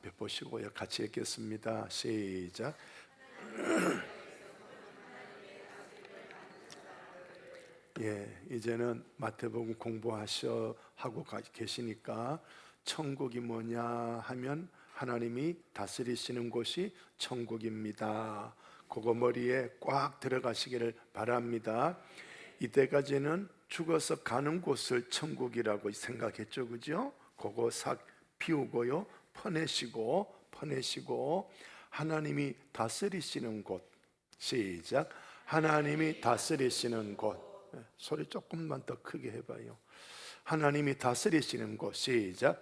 앞에 보시고요. 같이 읽겠습니다. 시작. 이제는 마태복음 하고 계시니까 천국이 뭐냐 하면 하나님이 다스리시는 곳이 천국입니다. 그거 머리에 꽉 들어가시기를 바랍니다. 이때까지는 죽어서 가는 곳을 천국이라고 생각했죠, 그죠? 그거 싹 비우고요, 퍼내시고 하나님이 다스리시는 곳. 시작. 하나님이 다스리시는 곳. 소리 조금만 더 크게 해봐요. 하나님이 다스리시는 곳. 시작.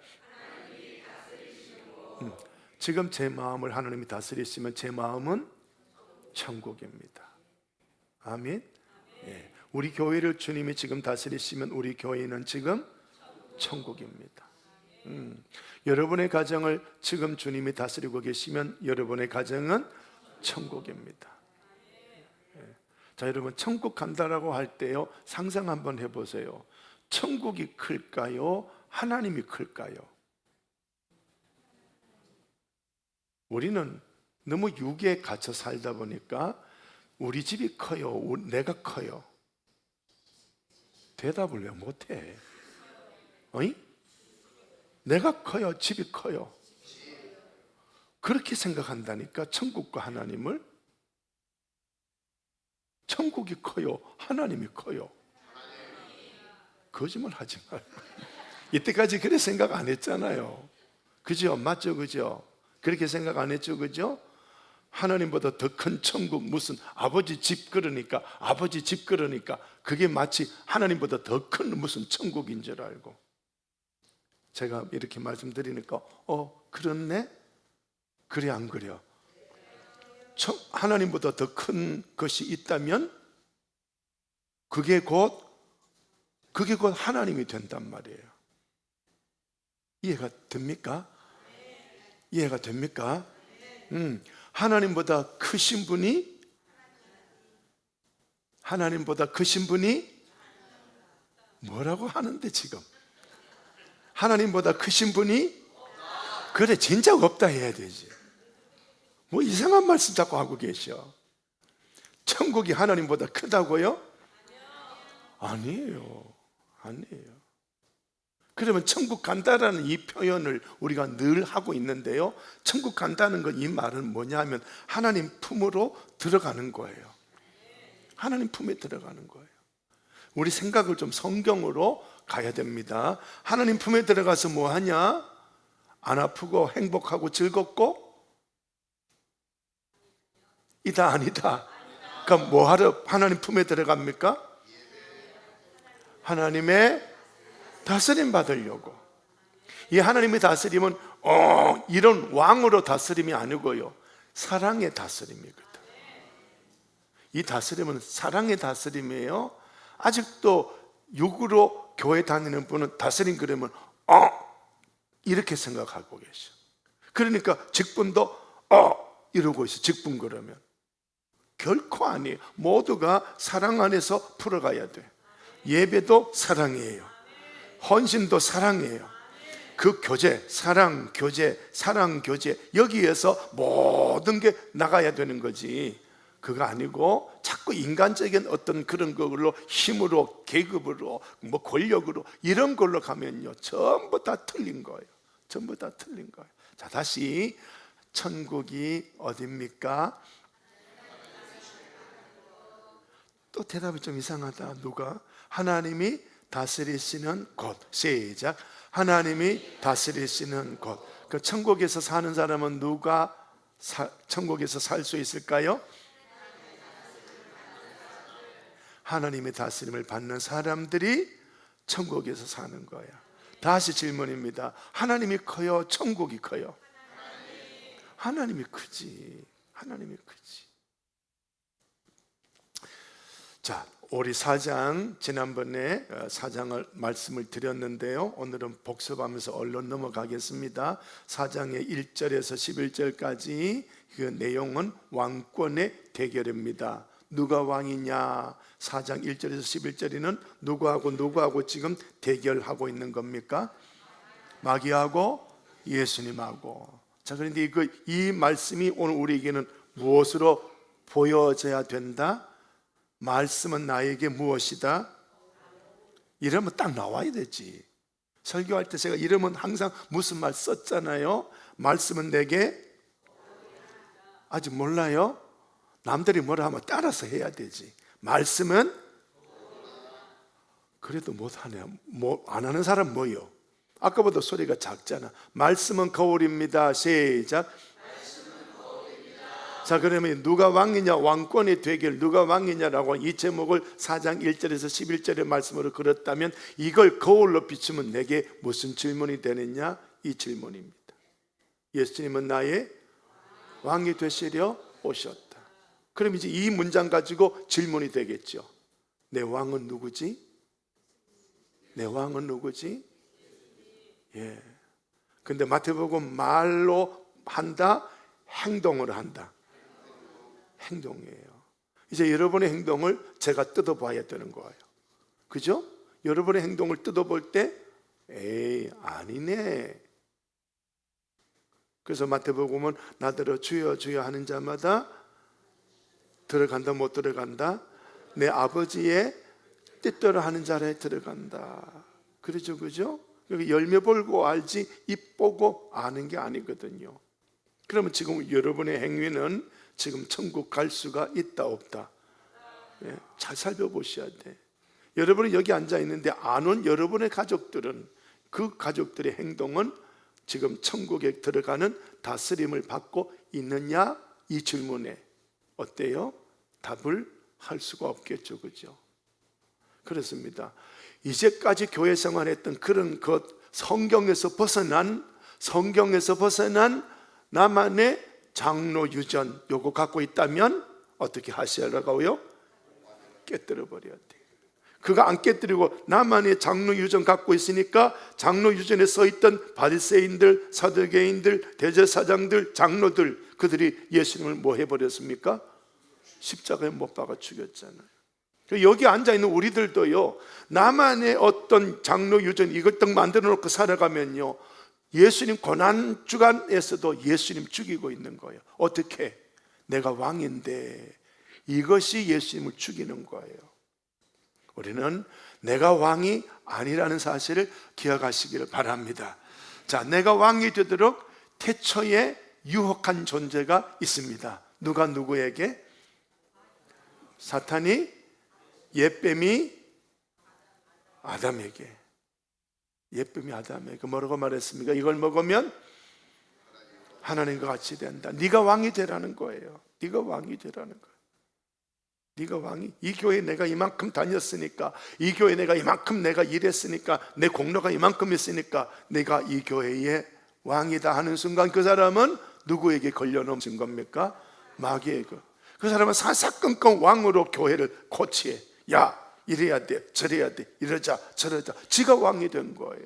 지금 제 마음을 하나님이 다스리시면 제 마음은 천국입니다. 아멘. 우리 교회를 주님이 지금 다스리시면 우리 교회는 지금 천국입니다. 여러분의 가정을 지금 주님이 다스리고 계시면 여러분의 가정은 천국입니다. 자, 여러분, 천국 간다라고 할 때요, 상상 한번 해보세요. 천국이 클까요? 하나님이 클까요? 우리는 너무 육에 갇혀 살다 보니까 우리 집이 커요? 내가 커요? 대답을 왜 못해? 어이? 내가 커요? 집이 커요? 그렇게 생각한다니까. 천국과 하나님을. 천국이 커요? 하나님이 커요? 거짓말 하지 말고. 이때까지 그렇게 생각 안 했잖아요. 그죠? 맞죠? 그죠? 그렇게 생각 안 했죠? 그죠? 하나님보다 더 큰 천국, 무슨 아버지 집 그러니까 그게 마치 하나님보다 더 큰 무슨 천국인 줄 알고. 제가 이렇게 말씀드리니까 그렇네? 그래 안 그래요? 하나님보다 더 큰 것이 있다면 그게 곧 하나님이 된단 말이에요. 이해가 됩니까? 이해가 됩니까? 하나님보다 크신 분이 뭐라고 하는데 지금? 하나님보다 크신 분이? 그래, 진작 없다 해야 되지. 뭐 이상한 말씀 자꾸 하고 계셔. 천국이 하나님보다 크다고요? 아니에요. 그러면 천국 간다라는 이 표현을 우리가 늘 하고 있는데요, 천국 간다는 건 이 말은 뭐냐 하면 하나님 품으로 들어가는 거예요. 하나님 품에 들어가는 거예요. 우리 생각을 좀 성경으로 가야 됩니다. 하나님 품에 들어가서 뭐 하냐? 안 아프고 행복하고 즐겁고? 아니다. 그럼 뭐 하러 하나님 품에 들어갑니까? 하나님의 다스림 받으려고. 이 하나님의 다스림은 이런 왕으로 다스림이 아니고요, 사랑의 다스림이거든. 이 다스림은 사랑의 다스림이에요. 아직도 육으로 교회 다니는 분은 다스림 그러면 이렇게 생각하고 계셔. 그러니까 직분도 이러고 있어. 직분 그러면 결코 아니에요. 모두가 사랑 안에서 풀어가야 돼. 예배도 사랑이에요. 헌신도 사랑이에요. 그 교제, 사랑 교제, 여기에서 모든 게 나가야 되는 거지. 그거 아니고 자꾸 인간적인 어떤 그런 걸로, 힘으로, 계급으로, 뭐 권력으로 이런 걸로 가면요, 전부 다 틀린 거예요. 자, 다시 천국이 어디입니까? 또 대답이 좀 이상하다. 누가? 하나님이 다스리시는 곳. 시작. 하나님이 다스리시는 곳. 그 천국에서 사는 사람은 누가 천국에서 살 수 있을까요? 하나님의 다스림을 받는 사람들이 천국에서 사는 거야. 다시 질문입니다. 하나님이 커요? 천국이 커요? 하나님이 크지. 자, 우리 4장, 지난번에 4장을 말씀을 드렸는데요, 오늘은 복습하면서 얼른 넘어가겠습니다. 4장의 1절에서 11절까지 그 내용은 왕권의 대결입니다. 누가 왕이냐? 4장 1절에서 11절에는 누구하고 지금 대결하고 있는 겁니까? 마귀하고 예수님하고. 자, 그런데 이 말씀이 오늘 우리에게는 무엇으로 보여져야 된다? 말씀은 나에게 무엇이다? 이러면 딱 나와야 되지. 설교할 때 제가 이러면 항상 무슨 말 썼잖아요. 말씀은 내게 아직 몰라요? 남들이 뭐라 하면 따라서 해야 되지. 말씀은 그래도 못하네요. 안 하는 사람 뭐요? 아까보다 소리가 작잖아. 말씀은 거울입니다. 시작. 자, 그러면 누가 왕이냐, 왕권의 되길 누가 왕이냐라고 이 제목을 4장 1절에서 11절의 말씀으로 그렸다면 이걸 거울로 비추면 내게 무슨 질문이 되느냐? 이 질문입니다. 예수님은 나의 왕이 되시려 오셨다. 그럼 이제 이 문장 가지고 질문이 되겠죠. 내 왕은 누구지? 내 왕은 누구지? 예. 근데 마태복음 말로 한다, 행동으로 한다. 행동이에요. 이제 여러분의 행동을 제가 뜯어봐야 되는 거예요. 그죠? 여러분의 행동을 뜯어볼 때 에이, 아니네. 그래서 마태복음은 나더러 주여 주여 하는 자마다 들어간다 못 들어간다? 내 아버지의 뜻대로 하는 자라에 들어간다. 그렇죠, 그죠? 열매 보고 알지 잎 보고 아는 게 아니거든요. 그러면 지금 여러분의 행위는 지금 천국 갈 수가 있다 없다? 예, 잘 살펴보셔야 돼. 여러분이 여기 앉아 있는데 안 온 여러분의 가족들은 그 가족들의 행동은 지금 천국에 들어가는 다스림을 받고 있느냐? 이 질문에 어때요? 답을 할 수가 없겠죠, 그죠? 그렇습니다. 이제까지 교회 생활했던 그런 것, 성경에서 벗어난 나만의 장로 유전 요거 갖고 있다면 어떻게 하시라고요? 깨뜨려 버려야 돼. 그거 안 깨뜨리고 나만의 장로 유전 갖고 있으니까 장로 유전에 써 있던 바리새인들, 사두개인들, 대제사장들, 장로들 그들이 예수님을 뭐 해버렸습니까? 십자가에 못 박아 죽였잖아요. 여기 앉아있는 우리들도요, 나만의 어떤 장로 유전 이것 등 만들어 놓고 살아가면요, 예수님 고난 주간에서도 예수님 죽이고 있는 거예요. 어떻게? 내가 왕인데 이것이 예수님을 죽이는 거예요. 우리는 내가 왕이 아니라는 사실을 기억하시기를 바랍니다. 자, 내가 왕이 되도록 태초에 유혹한 존재가 있습니다. 누가 누구에게? 사탄이 옛뱀이 아담에게 뭐라고 말했습니까? 이걸 먹으면 하나님과 같이 된다. 네가 왕이 되라는 거예요. 네가 왕이 되라는 거예요. 네가 왕이, 이 교회에 내가 이만큼 다녔으니까, 이 교회에 내가 이만큼 내가 일했으니까, 내 공로가 이만큼 있으니까 내가 이 교회의 왕이다 하는 순간 그 사람은 누구에게 걸려넘친 겁니까? 마귀에게. 그 사람은 사사건건 왕으로 교회를 코치해. 야, 이래야 돼, 저래야 돼, 이러자 저러자. 지가 왕이 된 거예요.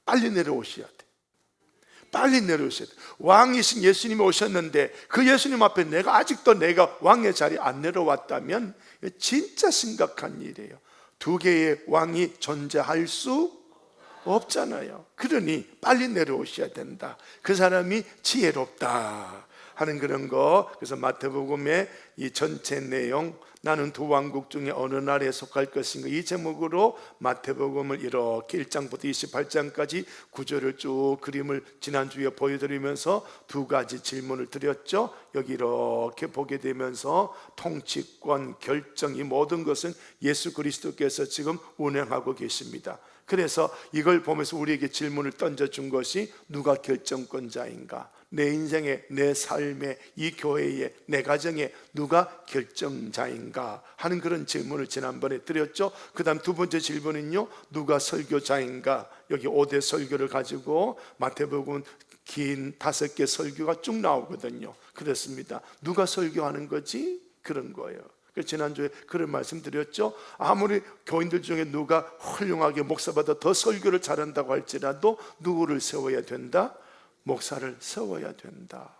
빨리 내려오셔야 돼. 빨리 내려오셔야 돼. 왕이신 예수님이 오셨는데 그 예수님 앞에 아직도 내가 왕의 자리에 안 내려왔다면 진짜 심각한 일이에요. 두 개의 왕이 존재할 수 없잖아요. 그러니 빨리 내려오셔야 된다. 그 사람이 지혜롭다 하는 그런 거. 그래서 마태복음의 이 전체 내용, 나는 두 왕국 중에 어느 나라에 속할 것인가, 이 제목으로 마태복음을 이렇게 1장부터 28장까지 구절을 쭉 그림을 지난주에 보여드리면서 두 가지 질문을 드렸죠. 여기 이렇게 보게 되면서 통치권, 결정, 이 모든 것은 예수 그리스도께서 지금 운행하고 계십니다. 그래서 이걸 보면서 우리에게 질문을 던져준 것이 누가 결정권자인가? 내 인생에, 내 삶에, 이 교회에, 내 가정에 누가 결정자인가 하는 그런 질문을 지난번에 드렸죠. 그 다음 두 번째 질문은요, 누가 설교자인가? 여기 5대 설교를 가지고 마태복음 긴 5개 설교가 쭉 나오거든요. 그렇습니다. 누가 설교하는 거지? 그런 거예요. 지난주에 그런 말씀 드렸죠. 아무리 교인들 중에 누가 훌륭하게 목사보다 더 설교를 잘한다고 할지라도 누구를 세워야 된다? 목사를 세워야 된다.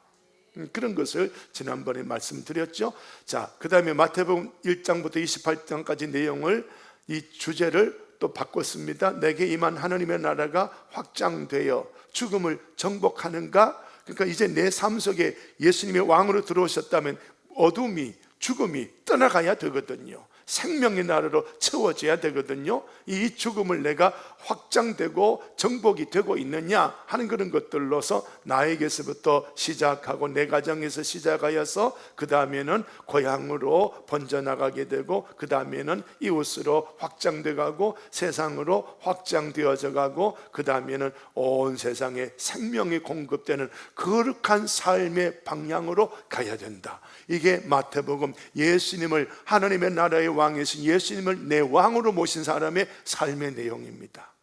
그런 것을 지난번에 말씀드렸죠. 자, 그 다음에 마태복음 1장부터 28장까지 내용을, 이 주제를 또 바꿨습니다. 내게 임한 하나님의 나라가 확장되어 죽음을 정복하는가? 그러니까 이제 내 삶 속에 예수님의 왕으로 들어오셨다면 어둠이, 죽음이 떠나가야 되거든요. 생명의 나라로 채워져야 되거든요. 이 죽음을 내가 확장되고 정복이 되고 있느냐 하는 그런 것들로서 나에게서부터 시작하고 내 가정에서 시작하여서 그 다음에는 고향으로 번져나가게 되고 그 다음에는 이웃으로 확장돼 가고 세상으로 확장되어져 가고 그 다음에는 온 세상에 생명이 공급되는 거룩한 삶의 방향으로 가야 된다. 이게 마태복음, 예수님을 하나님의 나라의 왕이신 예수님을 내 왕으로 모신 사람의 삶의 내용입니다.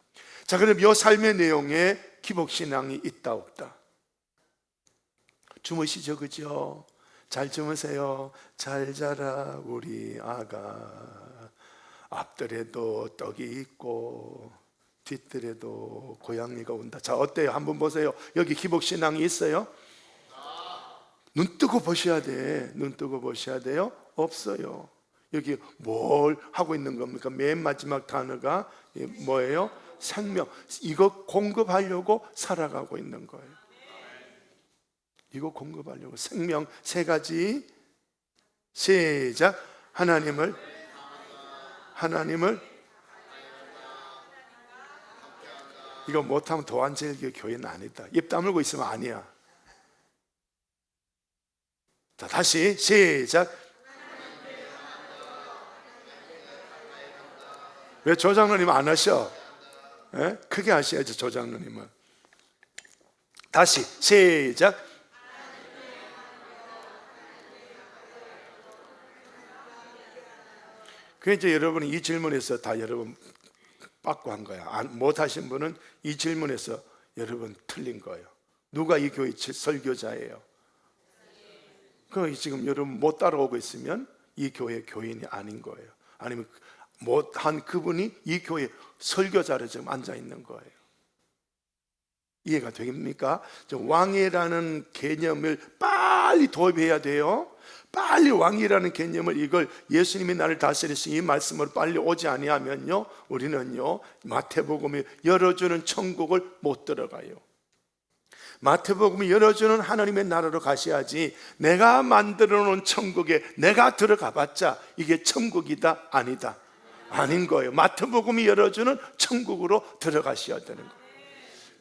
자, 그럼 이 삶의 내용에 기복신앙이 있다 없다? 주무시죠, 그죠? 잘 주무세요. 잘 자라 우리 아가. 앞뜰에도 떡이 있고 뒷뜰에도 고양이가 온다. 자, 어때요? 한번 보세요. 여기 기복신앙이 있어요? 눈 뜨고 보셔야 돼. 눈 뜨고 보셔야 돼요? 없어요. 여기 뭘 하고 있는 겁니까? 맨 마지막 단어가 뭐예요? 생명. 이거 공급하려고 살아가고 있는 거예요. 이거 공급하려고. 생명 세 가지. 시작. 하나님을 이거 못하면 도안제일교 교회는 아니다. 입 다물고 있으면 아니야. 자, 다시 시작. 왜 조장로님 안 하셔? 예? 크게 하셔야죠, 조장로님은. 다시 시작. 그게 이제 여러분이 이 질문에서 다 여러분 받고 한 거야. 못 하신 분은 이 질문에서 여러분 틀린 거예요. 누가 이 교회 설교자예요? 그 지금 여러분 못 따라오고 있으면 이 교회 교인이 아닌 거예요. 아니면 못한 그분이 이 교회 설교자로 지금 앉아 있는 거예요. 이해가 됩니까? 왕이라는 개념을 빨리 도입해야 돼요. 빨리 왕이라는 개념을, 이걸 예수님이 나를 다스리신 이 말씀으로 빨리 오지 아니하면요, 우리는요 마태복음이 열어주는 천국을 못 들어가요. 마태복음이 열어주는 하나님의 나라로 가셔야지, 내가 만들어 놓은 천국에 내가 들어가 봤자 이게 천국이다 아니다? 아닌 거예요. 마태복음이 열어주는 천국으로 들어가셔야 되는 거예요.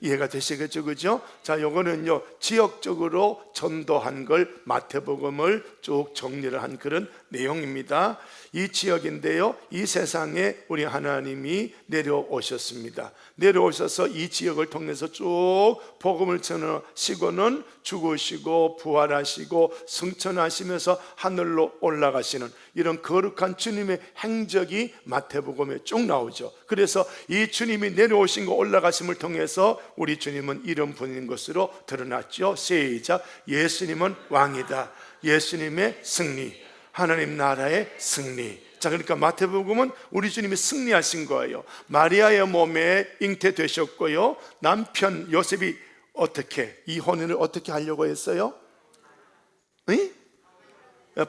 이해가 되시겠죠, 그죠? 자, 요거는요 지역적으로 전도한 걸 마태복음을 쭉 정리를 한 그런 내용입니다. 이 지역인데요, 이 세상에 우리 하나님이 내려오셨습니다. 내려오셔서 이 지역을 통해서 쭉 복음을 전하시고는 죽으시고 부활하시고 승천하시면서 하늘로 올라가시는 이런 거룩한 주님의 행적이 마태복음에 쭉 나오죠. 그래서 이 주님이 내려오신 거 올라가심을 통해서 우리 주님은 이런 분인 것으로 드러났죠. 시작. 예수님은 왕이다. 예수님의 승리, 하나님 나라의 승리. 자, 그러니까 마태복음은 우리 주님이 승리하신 거예요. 마리아의 몸에 잉태되셨고요, 남편 요셉이 어떻게 이 혼인을 어떻게 하려고 했어요?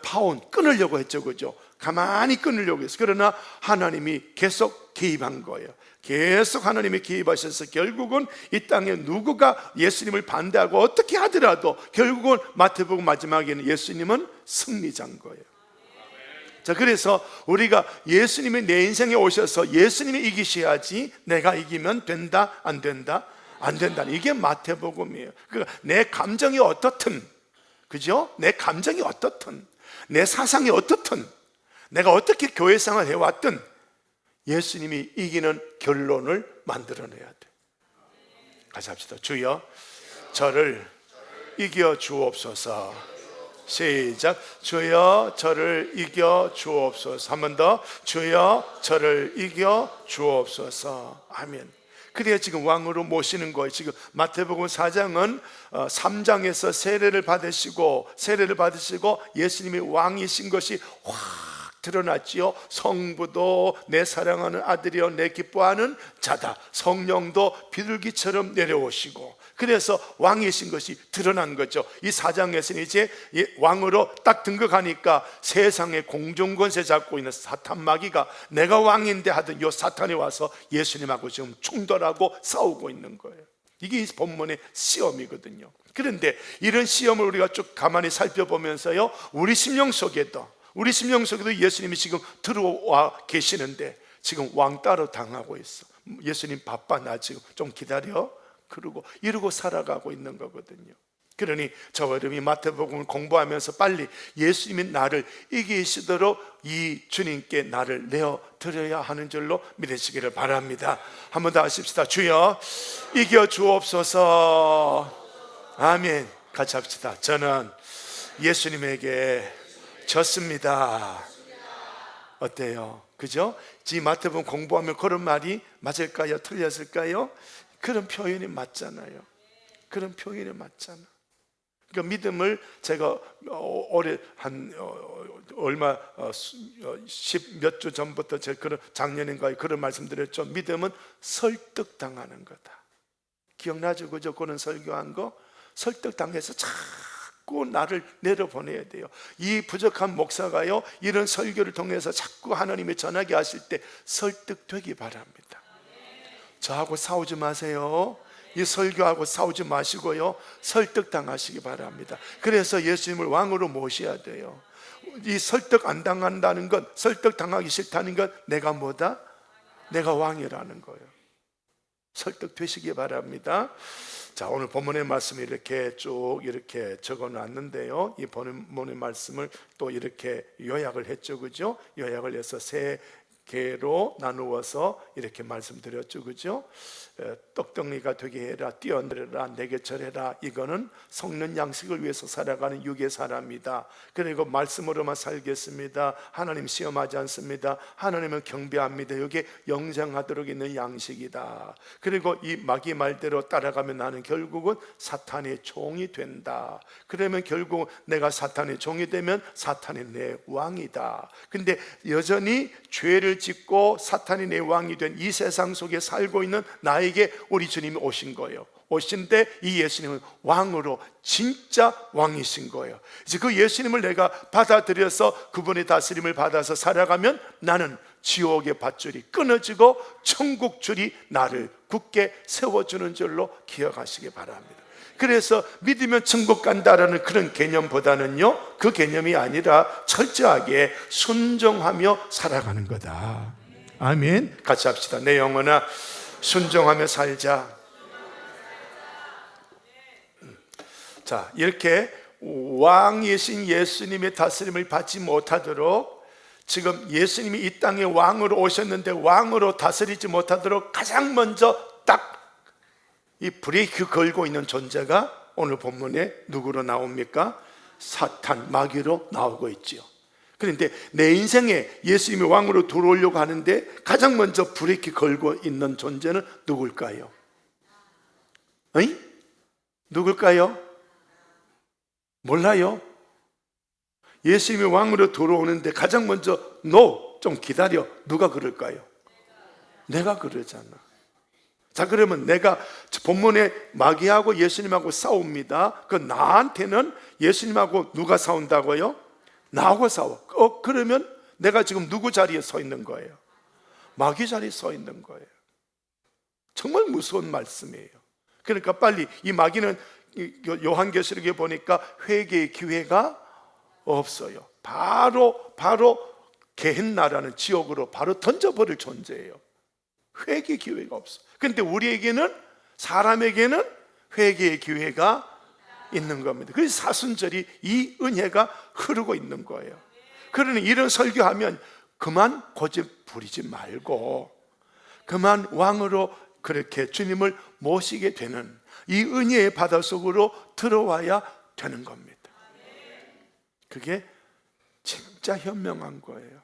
파혼 끊으려고 했죠, 그죠? 가만히 끊으려고 했어요. 그러나 하나님이 계속 개입한 거예요. 계속 하나님이 개입하셔서 결국은 이 땅에 누구가 예수님을 반대하고 어떻게 하더라도 결국은 마태복음 마지막에는 예수님은 승리자인 거예요. 자, 그래서 우리가 예수님이 내 인생에 오셔서 예수님이 이기셔야지 내가 이기면 된다 안 된다? 안 된다. 이게 마태복음이에요. 그러니까 내 감정이 어떻든, 그죠? 내 감정이 어떻든, 내 사상이 어떻든, 내가 어떻게 교회생활 해왔든 예수님이 이기는 결론을 만들어내야 돼. 같이 합시다. 주여 저를 이겨 주옵소서. 시작. 주여 저를 이겨 주옵소서. 한 번 더. 주여 저를 이겨 주옵소서. 아멘. 그래야 지금 왕으로 모시는 거예요. 지금 마태복음 4장은 3장에서 세례를 받으시고 예수님이 왕이신 것이 확 드러났지요. 성부도 내 사랑하는 아들이여 내 기뻐하는 자다. 성령도 비둘기처럼 내려오시고, 그래서 왕이신 것이 드러난 거죠. 이 4장에서는 이제 왕으로 딱 등극하니까 세상의 공중권세 잡고 있는 사탄 마귀가 내가 왕인데 하던 요 사탄이 와서 예수님하고 지금 충돌하고 싸우고 있는 거예요. 이게 이 본문의 시험이거든요. 그런데 이런 시험을 우리가 쭉 가만히 살펴보면서요, 우리 심령 속에도 예수님이 지금 들어와 계시는데 지금 왕따로 당하고 있어. 예수님 바빠, 나 지금 좀 기다려, 그러고 이러고 살아가고 있는 거거든요. 그러니 저와 여러분이 마태복음을 공부하면서 빨리 예수님이 나를 이기시도록 이 주님께 나를 내어 드려야 하는 줄로 믿으시기를 바랍니다. 한 번 더 하십시다. 주여 이겨 주옵소서. 아멘. 같이 합시다. 저는 예수님에게 졌습니다. 어때요? 그죠? 이 마태복음 공부하면 그런 말이 맞을까요? 틀렸을까요? 그런 표현이 맞잖아요. 그런 표현이 맞잖아. 그러니까 믿음을 제가 올해 한 얼마 10몇 주 전부터 제가 그런 작년인가 그런 말씀드렸죠. 믿음은 설득당하는 거다. 기억나죠? 그죠? 그런 설교한 거 설득당해서 자꾸 나를 내려보내야 돼요. 이 부족한 목사가요, 이런 설교를 통해서 자꾸 하나님의 전하게 하실 때 설득되기 바랍니다. 저하고 싸우지 마세요. 이 설교하고 싸우지 마시고요, 설득당하시기 바랍니다. 그래서 예수님을 왕으로 모셔야 돼요. 이 설득 안 당한다는 건, 설득당하기 싫다는 건 내가 뭐다? 내가 왕이라는 거예요. 설득되시기 바랍니다. 자, 오늘 본문의 말씀을 이렇게 쭉 이렇게 적어 놨는데요, 이 본문의 말씀을 또 이렇게 요약을 했죠, 그죠? 요약을 해서 세 개로 나누어서 이렇게 말씀드렸죠, 그죠? 떡덩이가 되게 해라, 뛰어내려라, 내게 절해라. 이거는 성는 양식을 위해서 살아가는 육의 사람이다. 그리고 말씀으로만 살겠습니다. 하나님 시험하지 않습니다. 하나님은 경배합니다. 이게 영장하도록 있는 양식이다. 그리고 이 마귀 말대로 따라가면 나는 결국은 사탄의 종이 된다. 그러면 결국 내가 사탄의 종이 되면 사탄이 내 왕이다. 근데 여전히 죄를 짓고 사탄이 내 왕이 된 이 세상 속에 살고 있는 나에게 우리 주님이 오신 거예요. 오신데 이 예수님은 왕으로 진짜 왕이신 거예요. 이제 그 예수님을 내가 받아들여서 그분의 다스림을 받아서 살아가면 나는 지옥의 밧줄이 끊어지고 천국 줄이 나를 굳게 세워주는 줄로 기억하시기 바랍니다. 그래서 믿으면 천국 간다라는 그런 개념보다는요, 그 개념이 아니라 철저하게 순종하며 살아가는 거다. 아멘. 같이 합시다. 내 영혼아 순종하며 살자. 자, 이렇게 왕이신 예수님의 다스림을 받지 못하도록, 지금 예수님이 이 땅에 왕으로 오셨는데 왕으로 다스리지 못하도록 가장 먼저 딱 이 브레이크 걸고 있는 존재가 오늘 본문에 누구로 나옵니까? 사탄, 마귀로 나오고 있지요. 그런데 내 인생에 예수님이 왕으로 들어오려고 하는데 가장 먼저 브레이크 걸고 있는 존재는 누굴까요? 어이? 누굴까요? 몰라요? 예수님이 왕으로 들어오는데 가장 먼저 No, 좀 기다려. 누가 그럴까요? 내가 그러잖아. 자, 그러면 내가 본문에 마귀하고 예수님하고 싸웁니다. 그 나한테는 예수님하고 누가 싸운다고요? 나하고 싸워. 그러면 내가 지금 누구 자리에 서 있는 거예요? 마귀 자리에 서 있는 거예요. 정말 무서운 말씀이에요. 그러니까 빨리 이 마귀는 요한계시록에 보니까 회개의 기회가 없어요. 바로 게헨나라는 지옥으로 바로 던져버릴 존재예요. 회개 기회가 없어. 근데 우리에게는, 사람에게는 회개의 기회가 있는 겁니다. 그래서 사순절이 이 은혜가 흐르고 있는 거예요. 그러니 이런 설교하면 그만 고집 부리지 말고 그만 왕으로 그렇게 주님을 모시게 되는 이 은혜의 바다 속으로 들어와야 되는 겁니다. 그게 진짜 현명한 거예요.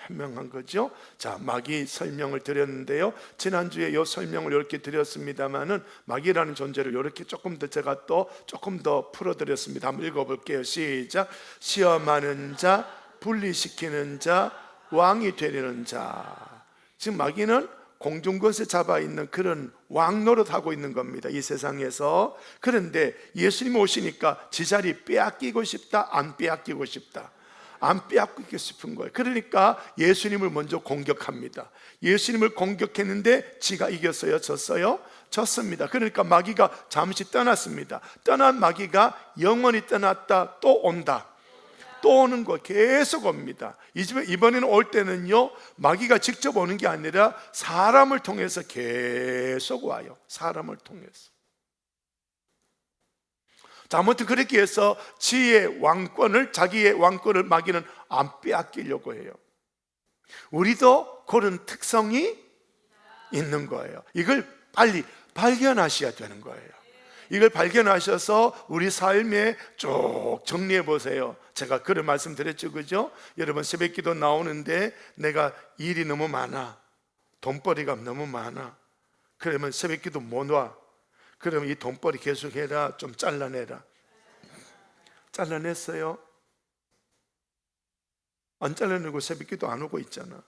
현명한 거죠. 자, 마귀 설명을 드렸는데요, 지난주에 이 설명을 이렇게 드렸습니다만은 마귀라는 존재를 이렇게 조금 더 제가 또 조금 더 풀어드렸습니다. 한번 읽어볼게요. 시작. 시험하는 자, 분리시키는 자, 왕이 되려는 자. 지금 마귀는 공중것에 잡아 있는 그런 왕 노릇하고 있는 겁니다, 이 세상에서. 그런데 예수님 오시니까 지 자리 빼앗기고 싶다, 안 빼앗기고 싶다? 안 빼앗기고 싶은 거예요. 그러니까 예수님을 먼저 공격합니다. 예수님을 공격했는데 지가 이겼어요, 졌어요? 졌습니다. 그러니까 마귀가 잠시 떠났습니다. 떠난 마귀가 영원히 떠났다 또 온다, 또 오는 거 계속 옵니다. 이번에는 올 때는요, 마귀가 직접 오는 게 아니라 사람을 통해서 계속 와요. 사람을 통해서. 자, 아무튼 그렇게 해서 자기의 왕권을 마귀는 안 빼앗기려고 해요. 우리도 그런 특성이 있는 거예요. 이걸 빨리 발견하셔야 되는 거예요. 이걸 발견하셔서 우리 삶에 쭉 정리해 보세요. 제가 그런 말씀 드렸죠, 그죠? 여러분, 새벽기도 나오는데 내가 일이 너무 많아, 돈벌이가 너무 많아, 그러면 새벽기도 못 와. 그러면 이 돈벌이 계속해라, 좀 잘라내라. 잘라냈어요? 안 잘라내고 새벽기도 안 오고 있잖아.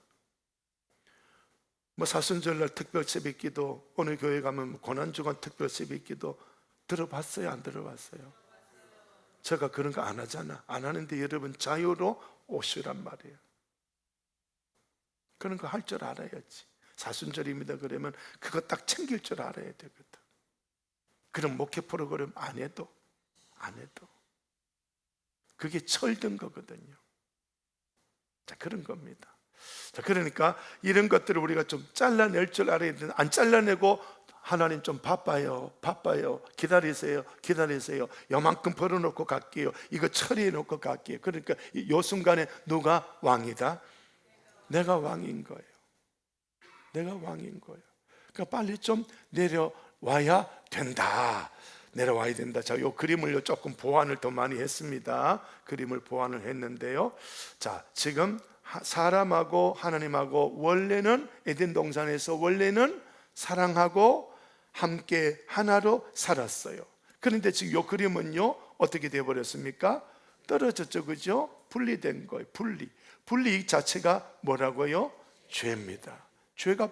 뭐 사순절날 특별 새벽기도, 오늘 교회 가면 고난주간 특별 새벽기도 들어봤어요? 안 들어봤어요? 제가 그런 거 안 하잖아. 안 하는데 여러분 자유로 오시란 말이에요. 그런 거 할 줄 알아야지. 사순절입니다 그러면 그거 딱 챙길 줄 알아야 되거든. 그럼 목회 프로그램 안 해도 그게 철든 거거든요. 자, 그런 겁니다. 자, 그러니까 이런 것들을 우리가 좀 잘라낼 줄 알아야 되는데, 안 잘라내고 하나님 좀 바빠요, 기다리세요, 요만큼 벌어놓고 갈게요, 이거 처리해 놓고 갈게요. 그러니까 이 순간에 누가 왕이다? 내가 왕인 거예요. 그러니까 빨리 좀 내려와야 된다. 자, 요 그림을 조금 보완을 더 많이 했습니다. 그림을 보완을 했는데요. 자, 지금 사람하고 하나님하고 원래는 에덴 동산에서 원래는 사랑하고 함께 하나로 살았어요. 그런데 지금 요 그림은요, 어떻게 되어 버렸습니까? 떨어졌죠, 그죠? 분리된 거예요. 분리 자체가 뭐라고요? 죄입니다. 죄가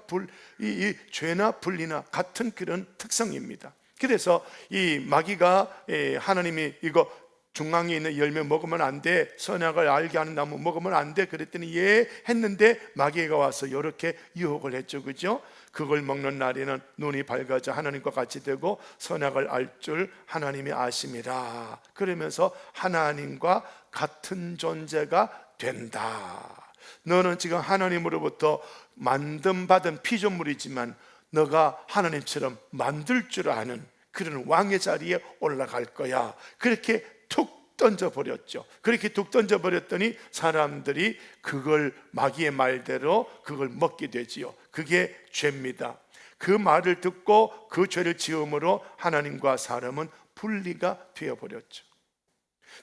이 죄나 분리나 같은 그런 특성입니다. 그래서 이 마귀가 하나님이 이거 중앙에 있는 열매 먹으면 안 돼, 선악을 알게 하는 나무 먹으면 안 돼 그랬더니 예 했는데, 마귀가 와서 이렇게 유혹을 했죠, 그죠? 그걸 먹는 날에는 눈이 밝아져 하나님과 같이 되고 선악을 알 줄 하나님이 아심이라. 그러면서 하나님과 같은 존재가 된다. 너는 지금 하나님으로부터 만듦받은 피조물이지만 너가 하나님처럼 만들 줄 아는 그런 왕의 자리에 올라갈 거야. 그렇게 툭 던져버렸죠. 그렇게 툭 던져버렸더니 사람들이 그걸 마귀의 말대로 그걸 먹게 되지요. 그게 죄입니다. 그 말을 듣고 그 죄를 지음으로 하나님과 사람은 분리가 되어버렸죠.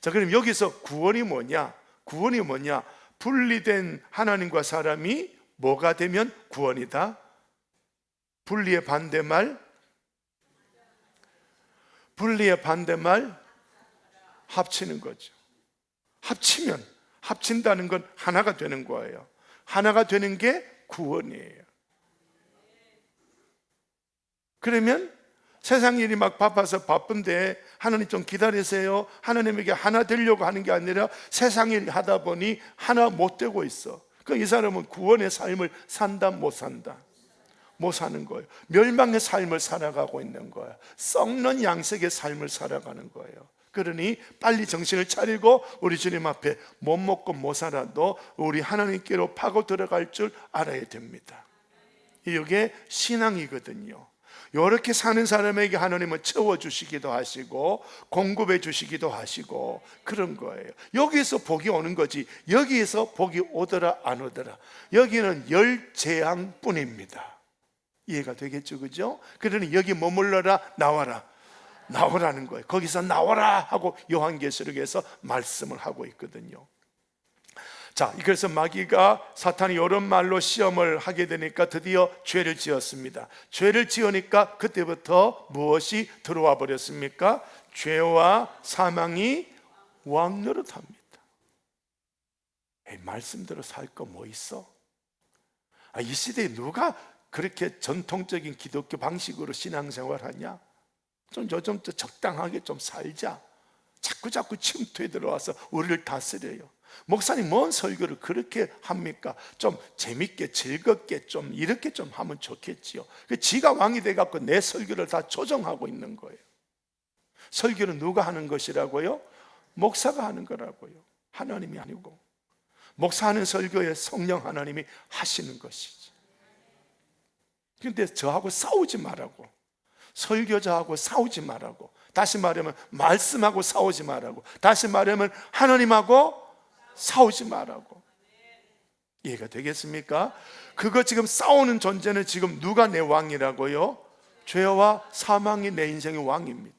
자, 그럼 여기서 구원이 뭐냐? 분리된 하나님과 사람이 뭐가 되면 구원이다? 분리의 반대말 합치는 거죠. 합친다는 건 하나가 되는 거예요. 하나가 되는 게 구원이에요. 그러면 세상 일이 막 바쁜데 하나님 좀 기다리세요, 하나님에게 하나 되려고 하는 게 아니라 세상 일 하다 보니 하나 못 되고 있어. 이 사람은 구원의 삶을 산다 못 산다? 못 사는 거예요. 멸망의 삶을 살아가고 있는 거예요. 썩는 양식의 삶을 살아가는 거예요. 그러니 빨리 정신을 차리고 우리 주님 앞에 못 먹고 못 살아도 우리 하나님께로 파고 들어갈 줄 알아야 됩니다. 이게 신앙이거든요. 이렇게 사는 사람에게 하나님은 채워주시기도 하시고 공급해 주시기도 하시고 그런 거예요. 여기에서 복이 오는 거지, 여기에서 복이 오더라 안 오더라, 여기는 열재앙뿐입니다. 이해가 되겠죠, 그죠? 그러니 여기 머물러라, 나오라는 거예요. 거기서 나오라 하고 요한계시록에서 말씀을 하고 있거든요. 자, 그래서 마귀가, 사탄이 이런 말로 시험을 하게 되니까 드디어 죄를 지었습니다. 죄를 지으니까 그때부터 무엇이 들어와 버렸습니까? 죄와 사망이 왕노릇합니다. 말씀대로 살 거 뭐 있어? 이 시대에 누가 그렇게 전통적인 기독교 방식으로 신앙생활 하냐? 요즘 적당하게 좀 살자. 자꾸 침투에 들어와서 우리를 다스려요. 목사님 뭔 설교를 그렇게 합니까? 좀 재밌게 즐겁게 좀 이렇게 좀 하면 좋겠지요. 지가 왕이 돼갖고 내 설교를 다 조정하고 있는 거예요. 설교는 누가 하는 것이라고요? 목사가 하는 거라고요. 하나님이 아니고. 목사하는 설교에 성령 하나님이 하시는 것이지. 그런데 저하고 싸우지 말라고. 설교자하고 싸우지 말라고. 다시 말하면 말씀하고 싸우지 말라고. 다시 말하면 하나님하고 싸우지 말라고. 이해가 되겠습니까? 그거 지금 싸우는 존재는 지금 누가 내 왕이라고요? 죄와 사망이 내 인생의 왕입니다.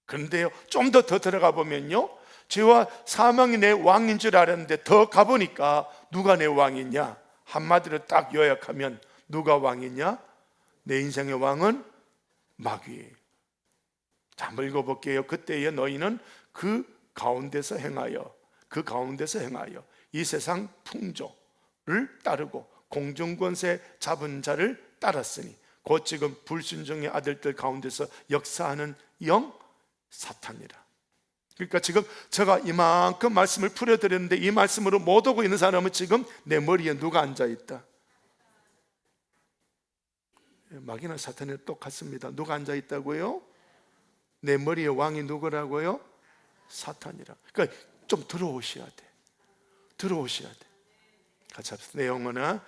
그런데요, 좀 더 들어가 보면요, 죄와 사망이 내 왕인 줄 알았는데 더 가보니까 누가 내 왕이냐? 한마디로 딱 요약하면 누가 왕이냐? 내 인생의 왕은 마귀예요. 자, 한번 읽어볼게요. 그때에 너희는 그 가운데서 행하여 이 세상 풍조를 따르고 공중권세 잡은 자를 따랐으니 곧 지금 불순종의 아들들 가운데서 역사하는 영 사탄이라. 그러니까 지금 제가 이만큼 말씀을 풀어드렸는데 이 말씀으로 못 오고 있는 사람은 지금 내 머리에 누가 앉아있다? 마귀나 사탄이 똑같습니다. 누가 앉아있다고요? 내 머리에 왕이 누구라고요? 사탄이라. 그러니까 좀 들어오셔야 돼. 같이 합시다. 내 영혼아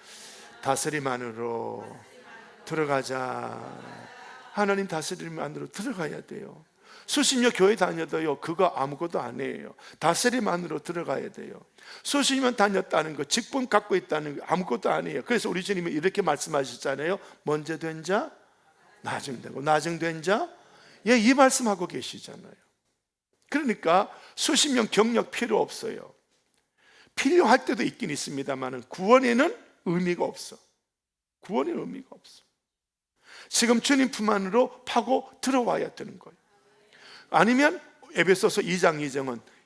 다스림 안으로 들어가자. 하나님 다스림 안으로 들어가야 돼요. 수십 년 교회 다녀도요, 그거 아무것도 아니에요. 다스림 안으로 들어가야 돼요. 수십 년 다녔다는 거, 직분 갖고 있다는 거 아무것도 아니에요. 그래서 우리 주님이 이렇게 말씀하셨잖아요. 먼저 된 자 나중 되고, 나중 된 자, 예, 이 말씀하고 계시잖아요. 그러니까 수십 년 경력 필요 없어요. 필요할 때도 있긴 있습니다만 구원에는 의미가 없어. 구원에는 의미가 없어. 지금 주님 품 안으로 파고 들어와야 되는 거예요. 아니면 에베소서 2장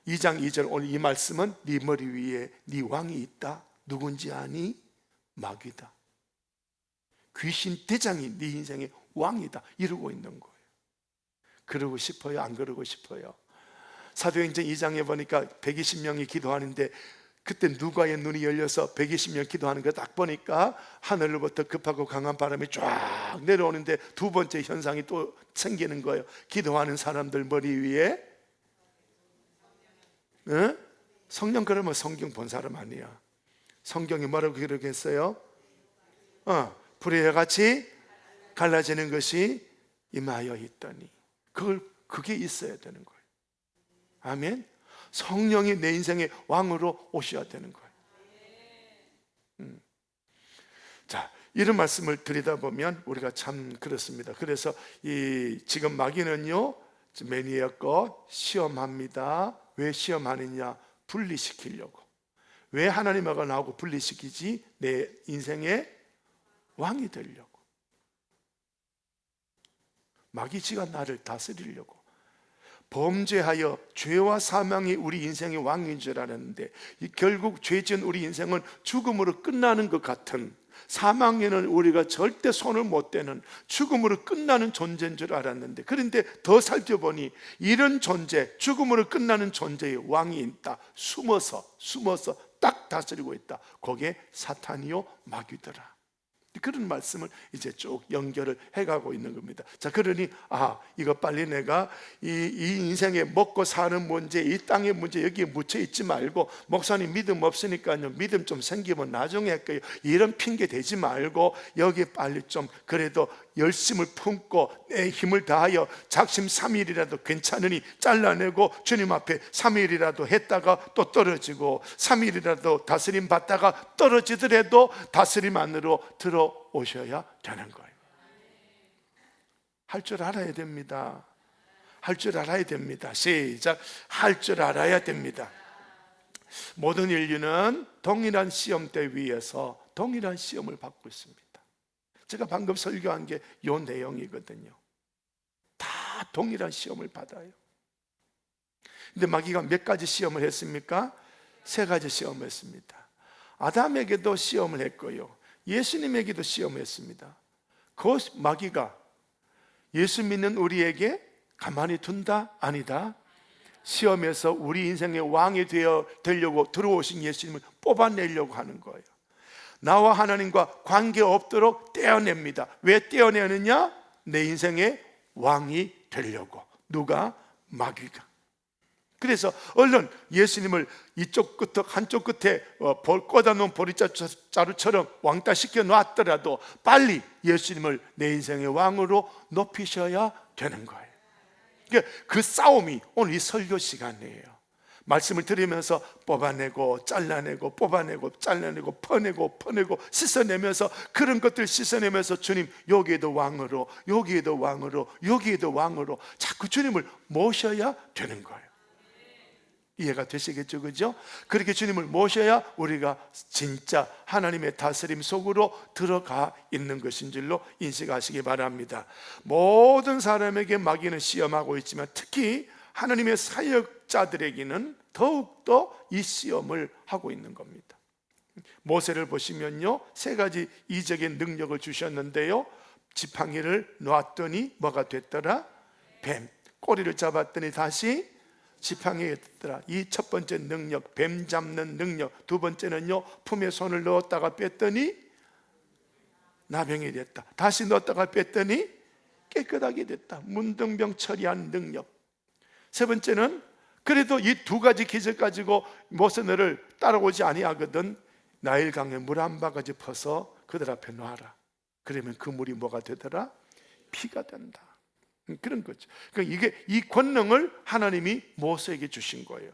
2절 오늘 이 말씀은 네 머리 위에 네 왕이 있다. 누군지 아니? 마귀다. 귀신 대장이 네 인생의 왕이다. 이러고 있는 거예요. 그러고 싶어요? 안 그러고 싶어요? 사도행전 2장에 보니까 120명이 기도하는데 그때 누가의 눈이 열려서 120명 기도하는 거 딱 보니까 하늘로부터 급하고 강한 바람이 쫙 내려오는데 두 번째 현상이 또 생기는 거예요. 기도하는 사람들 머리 위에 성령. 그러면 성경 본 사람 아니야. 성경이 뭐라고 기록했어요? 불의 같이 갈라지는 것이 임하여 있더니 그게 있어야 되는 거예요. 아멘. 성령이 내 인생의 왕으로 오셔야 되는 거예요. 자, 이런 말씀을 드리다 보면 우리가 참 그렇습니다. 그래서 지금 마귀는요, 매니아껏 시험합니다. 왜 시험하느냐? 분리시키려고. 왜 하나님하고 나하고 분리시키지? 내 인생의 왕이 되려고. 마귀지가 나를 다스리려고. 범죄하여 죄와 사망이 우리 인생의 왕인 줄 알았는데 결국 죄 지은 우리 인생은 죽음으로 끝나는 것 같은, 사망에는 우리가 절대 손을 못 대는 죽음으로 끝나는 존재인 줄 알았는데, 그런데 더 살펴보니 이런 존재, 죽음으로 끝나는 존재의 왕이 있다. 숨어서 딱 다스리고 있다. 거기에 사탄이요 마귀더라. 그런 말씀을 이제 쭉 연결을 해가고 있는 겁니다. 자, 그러니 이거 빨리 내가 이 인생에 먹고 사는 문제, 이 땅의 문제 여기에 묻혀 있지 말고, 목사님 믿음 없으니까요, 믿음 좀 생기면 나중에 할게요, 이런 핑계 대지 말고 여기 빨리 좀 그래도 열심을 품고 내 힘을 다하여 작심 3일이라도 괜찮으니 잘라내고 주님 앞에 3일이라도 했다가 또 떨어지고 3일이라도 다스림 받다가 떨어지더라도 다스림 안으로 들어오셔야 되는 거예요. 할 줄 알아야 됩니다. 할 줄 알아야 됩니다. 시작. 할 줄 알아야 됩니다. 모든 인류는 동일한 시험대 위에서 동일한 시험을 받고 있습니다. 제가 방금 설교한 게 이 내용이거든요. 다 동일한 시험을 받아요. 근데 마귀가 몇 가지 시험을 했습니까? 3가지 시험을 했습니다. 아담에게도 시험을 했고요, 예수님에게도 시험을 했습니다. 그 마귀가 예수 믿는 우리에게 가만히 둔다? 아니다? 시험에서 우리 인생의 왕이 되려고 들어오신 예수님을 뽑아내려고 하는 거예요. 나와 하나님과 관계 없도록 떼어냅니다. 왜 떼어내느냐? 내 인생의 왕이 되려고. 누가? 마귀가. 그래서 얼른 예수님을 이쪽 끝 한쪽 끝에 꽂아놓은 보리자루처럼 왕따 시켜 놨더라도 빨리 예수님을 내 인생의 왕으로 높이셔야 되는 거예요. 그러니까 그 싸움이 오늘 이 설교 시간이에요. 말씀을 들으면서 뽑아내고 잘라내고 뽑아내고 잘라내고 퍼내고 씻어내면서 그런 것들 씻어내면서 주님 여기에도 왕으로 여기에도 왕으로 여기에도 왕으로 자꾸 주님을 모셔야 되는 거예요. 이해가 되시겠죠? 그죠? 그렇게 주님을 모셔야 우리가 진짜 하나님의 다스림 속으로 들어가 있는 것인 줄로 인식하시기 바랍니다. 모든 사람에게 마귀는 시험하고 있지만 특히 하나님의 사역자들에게는 더욱더 이 시험을 하고 있는 겁니다. 모세를 보시면요, 3가지 이적의 능력을 주셨는데요, 지팡이를 놨더니 뭐가 됐더라? 뱀. 꼬리를 잡았더니 다시 지팡이에 됐더라. 이 첫 번째 능력, 뱀 잡는 능력. 두 번째는요, 품에 손을 넣었다가 뺐더니 나병이 됐다. 다시 넣었다가 뺐더니 깨끗하게 됐다. 문둥병 처리한 능력. 세 번째는 그래도 이 2가지 기적 가지고 모세 너를 따라오지 아니하거든 나일강에 물 한 바가지 퍼서 그들 앞에 놔라. 그러면 그 물이 뭐가 되더라? 피가 된다. 그런 거죠. 그러니까 이 권능을 하나님이 모세에게 주신 거예요.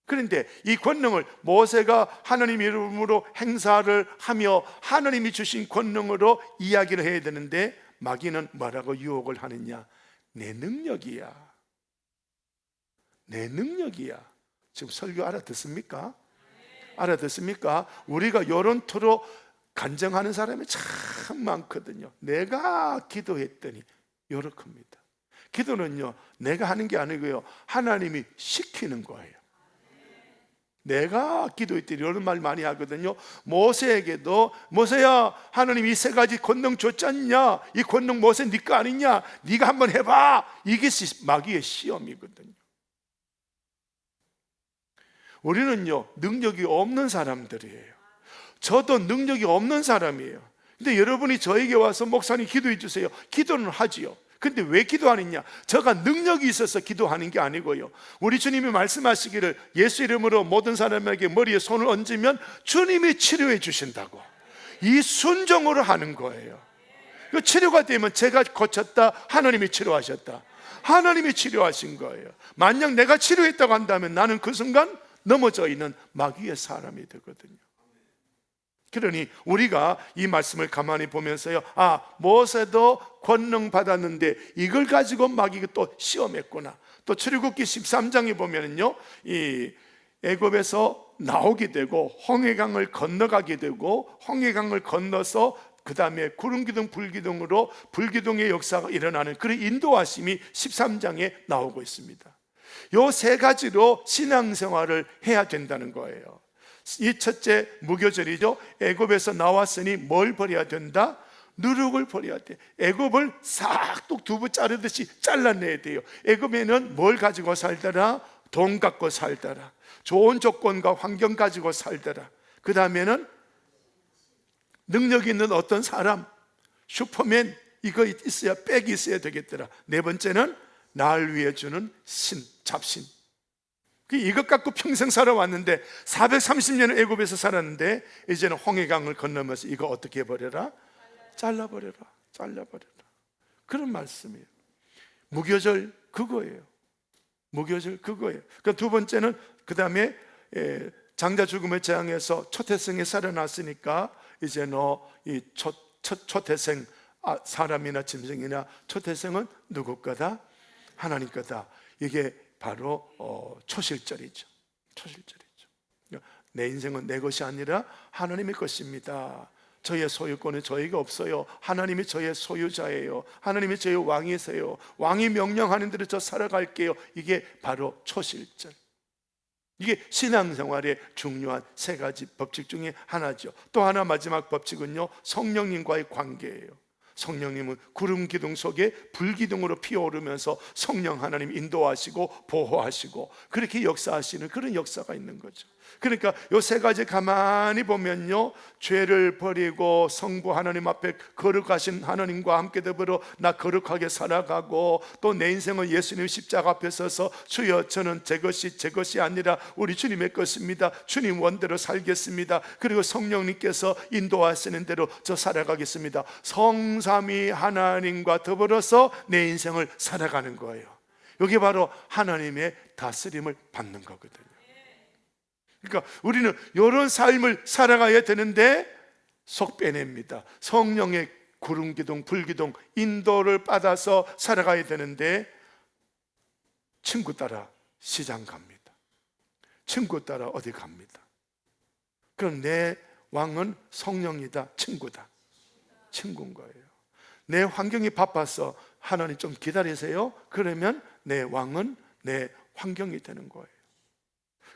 그런데 이 권능을 모세가 하나님 이름으로 행사를 하며 하나님이 주신 권능으로 이야기를 해야 되는데 마귀는 뭐라고 유혹을 하느냐? 내 능력이야. 내 능력이야. 지금 설교 알아듣습니까? 알아듣습니까? 우리가 요런 투로 간증하는 사람이 참 많거든요. 내가 기도했더니 요렇습니다. 기도는요, 내가 하는 게 아니고요, 하나님이 시키는 거예요. 내가 기도했더니 이런 말 많이 하거든요. 모세에게도 모세야, 하나님이 이 3가지 권능 줬지 않냐? 이 권능 모세 네 거 아니냐? 네가 한번 해봐. 이게 마귀의 시험이거든요. 우리는요, 능력이 없는 사람들이에요. 저도 능력이 없는 사람이에요. 근데 여러분이 저에게 와서 목사님 기도해 주세요. 기도는 하지요. 근데 왜 기도하느냐? 저가 능력이 있어서 기도하는 게 아니고요, 우리 주님이 말씀하시기를 예수 이름으로 모든 사람에게 머리에 손을 얹으면 주님이 치료해 주신다고. 이 순종으로 하는 거예요. 그 치료가 되면 제가 고쳤다, 하나님이 치료하셨다, 하나님이 치료하신 거예요. 만약 내가 치료했다고 한다면 나는 그 순간 넘어져 있는 마귀의 사람이 되거든요. 그러니 우리가 이 말씀을 가만히 보면서요, 모세도 권능 받았는데 이걸 가지고 마귀가 또 시험했구나. 또 출애굽기 13장에 보면은요, 이 애굽에서 나오게 되고 홍해강을 건너가게 되고 홍해강을 건너서 그 다음에 구름기둥 불기둥으로 불기둥의 역사가 일어나는 그런 인도하심이 13장에 나오고 있습니다. 요 3가지로 신앙생활을 해야 된다는 거예요. 이 첫째 무교절이죠. 애굽에서 나왔으니 뭘 버려야 된다? 누룩을 버려야 돼. 애굽을 싹둑 두부 자르듯이 잘라내야 돼요. 애굽에는 뭘 가지고 살더라? 돈 갖고 살더라. 좋은 조건과 환경 가지고 살더라. 그 다음에는 능력 있는 어떤 사람, 슈퍼맨 이거 있어야, 백이 있어야 되겠더라. 4번째는 날 위해 주는 신, 잡신. 이것 갖고 평생 살아왔는데 430년을 애굽에서 살았는데 이제는 홍해강을 건너면서 이거 어떻게 해버려라? 잘라버려라. 그런 말씀이에요. 무교절 그거예요. 무교절 그거예요. 그 2번째는 그 다음에 장자 죽음의 재앙에서 초태생이 살아났으니까 이제 이 초태생, 사람이나 짐승이나 초태생은 누구 거다? 하나님 거다. 이게 바로 초실절이죠. 내 인생은 내 것이 아니라 하나님의 것입니다. 저의 소유권은 저에게 없어요. 하나님이 저의 소유자예요. 하나님이 저의 왕이세요. 왕이 명령하는 대로 저 살아갈게요. 이게 바로 초실절. 이게 신앙생활의 중요한 3가지 법칙 중에 하나죠. 또 하나 마지막 법칙은요, 성령님과의 관계예요. 성령님은 구름 기둥 속에 불기둥으로 피어오르면서 성령 하나님 인도하시고 보호하시고 그렇게 역사하시는 그런 역사가 있는 거죠. 그러니까 요 세 가지 가만히 보면요, 죄를 버리고 성부 하나님 앞에 거룩하신 하나님과 함께 더불어 나 거룩하게 살아가고, 또 내 인생은 예수님 십자가 앞에 서서 주여 저는 제 것이 아니라 우리 주님의 것입니다, 주님 원대로 살겠습니다, 그리고 성령님께서 인도하시는 대로 저 살아가겠습니다. 성삼위 하나님과 더불어서 내 인생을 살아가는 거예요. 이게 바로 하나님의 다스림을 받는 거거든요. 그러니까 우리는 이런 삶을 살아가야 되는데 속 빼냅니다. 성령의 구름기둥 불기둥 인도를 받아서 살아가야 되는데 친구 따라 시장 갑니다. 친구 따라 어디 갑니다. 그럼 내 왕은 성령이다, 친구다, 친구인 거예요. 내 환경이 바빠서 하나님 좀 기다리세요. 그러면 내 왕은 내 환경이 되는 거예요.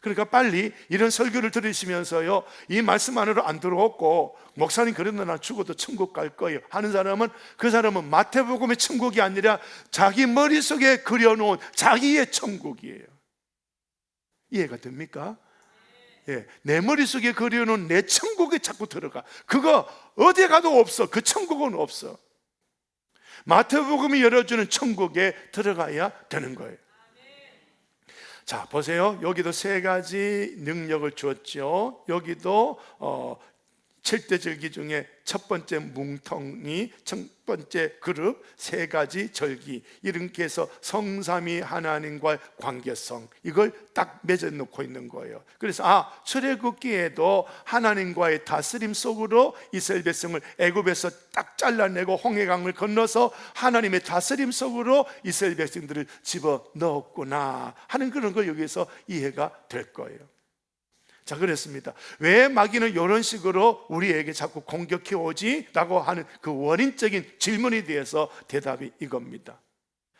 그러니까 빨리 이런 설교를 들으시면서요, 이 말씀 안으로 안 들어왔고 목사님 그래도 나 죽어도 천국 갈 거예요 하는 사람은, 그 사람은 마태복음의 천국이 아니라 자기 머릿속에 그려놓은 자기의 천국이에요. 이해가 됩니까? 예, 내 머릿속에 그려놓은 내 천국에 자꾸 들어가. 그거 어디 가도 없어. 그 천국은 없어. 마태복음이 열어주는 천국에 들어가야 되는 거예요. 자, 보세요. 여기도 세 가지 능력을 주었죠. 여기도 7대 절기 중에 첫 번째 뭉텅이, 첫 번째 그룹, 세 가지 절기, 이렇게 해서 성삼위 하나님과의 관계성, 이걸 딱 맺어 놓고 있는 거예요. 그래서 출애굽기에도 하나님과의 다스림 속으로 이스라엘 백성을 애굽에서 딱 잘라내고 홍해강을 건너서 하나님의 다스림 속으로 이스라엘 백성들을 집어넣었구나 하는 그런 걸 여기서 이해가 될 거예요. 자, 그랬습니다. 왜 마귀는 이런 식으로 우리에게 자꾸 공격해 오지? 라고 하는 그 원인적인 질문에 대해서 대답이 이겁니다.